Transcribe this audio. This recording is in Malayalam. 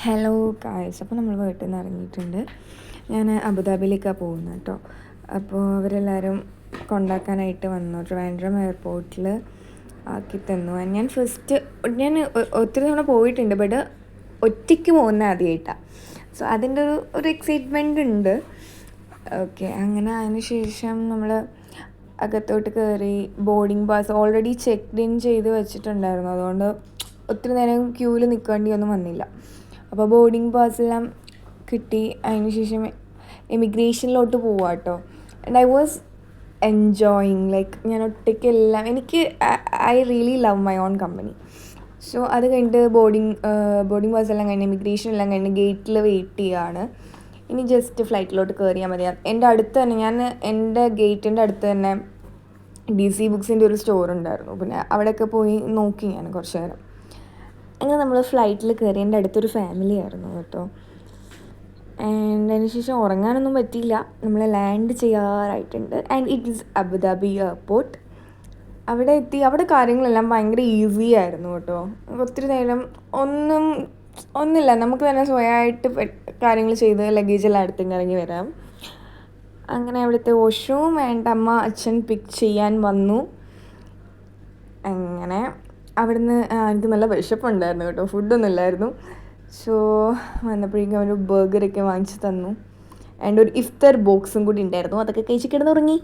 ഹലോ ഗായ്സ്, അപ്പോൾ നമ്മൾ വീട്ടിൽ നിന്ന് ഇറങ്ങിയിട്ടുണ്ട്. ഞാൻ അബുദാബിയിലേക്കാണ് പോകുന്നത് കേട്ടോ. അപ്പോൾ അവരെല്ലാവരും കൊണ്ടാക്കാനായിട്ട് വന്നു. ട്രിവാൻഡ്രം എയർപോർട്ടിൽ ആക്കി തന്നു. ഞാൻ ഒത്തിരി തവണ പോയിട്ടുണ്ട്, ബട്ട് ഒറ്റയ്ക്ക് പോകുന്ന ആദ്യമായിട്ടാണ്. സോ അതിൻ്റെ ഒരു എക്സൈറ്റ്മെൻ്റ് ഉണ്ട്. ഓക്കെ, അങ്ങനെ അതിന് ശേഷം നമ്മൾ അകത്തോട്ട് കയറി. Boarding pass already check in ചെയ്ത് വെച്ചിട്ടുണ്ടായിരുന്നു, അതുകൊണ്ട് ഒത്തിരി നേരം ക്യൂവിൽ നിൽക്കേണ്ടിയൊന്നും വന്നില്ല. അപ്പോൾ ബോർഡിംഗ് പാസ്സെല്ലാം കിട്ടി. അതിന് ശേഷം എമിഗ്രേഷനിലോട്ട് പോവാം കേട്ടോ. And I was enjoying, like ഞാൻ ഒറ്റയ്ക്കെല്ലാം I really love my own company. So അത് കഴിഞ്ഞിട്ട് ബോർഡിംഗ് പാസ്സെല്ലാം കഴിഞ്ഞ് എമിഗ്രേഷൻ എല്ലാം കഴിഞ്ഞ് ഗേറ്റിൽ വെയിറ്റ് ചെയ്യുകയാണ്. ഇനി ജസ്റ്റ് ഫ്ലൈറ്റിലോട്ട് കയറിയാൽ മതി. എൻ്റെ അടുത്ത് തന്നെ എൻ്റെ ഗേറ്റിൻ്റെ അടുത്ത് തന്നെ DC ബുക്സിൻ്റെ ഒരു സ്റ്റോർ ഉണ്ടായിരുന്നു. പിന്നെ അവിടെയൊക്കെ പോയി നോക്കി ഞാൻ കുറച്ച് നേരം. അങ്ങനെ നമ്മൾ ഫ്ലൈറ്റിൽ കയറി. എൻ്റെ അടുത്തൊരു ഫാമിലി ആയിരുന്നു കേട്ടോ. ആൻഡ് അതിനുശേഷം ഉറങ്ങാനൊന്നും പറ്റിയില്ല. നമ്മൾ ലാൻഡ് ചെയ്യാറായിട്ടുണ്ട്. And it is Abu Dhabi airport. അവിടെ എത്തി. അവിടെ കാര്യങ്ങളെല്ലാം ഭയങ്കര ഈസി ആയിരുന്നു കേട്ടോ. ഒത്തിരി നേരം ഒന്നുമില്ല, നമുക്ക് തന്നെ സ്വയമായിട്ട് കാര്യങ്ങൾ ചെയ്ത് ലഗേജെല്ലാം അടുത്തേക്ക് ഇറങ്ങി വരാം. അങ്ങനെ അവിടുത്തെ വാഷ്റൂം ആൻഡ് അച്ഛൻ പിക്ക് ചെയ്യാൻ വന്നു. അങ്ങനെ അവിടുന്ന് എനിക്ക് നല്ല വിശപ്പുണ്ടായിരുന്നു കേട്ടോ, ഫുഡൊന്നും ഇല്ലായിരുന്നു. സോ വന്നപ്പോഴേക്കും ഒരു ബർഗറൊക്കെ വാങ്ങിച്ച് തന്നു. ആൻഡ് ഒരു ഇഫ്താർ ബോക്സും കൂടി ഉണ്ടായിരുന്നു. അതൊക്കെ കഴിച്ച് കിടന്നുറങ്ങി.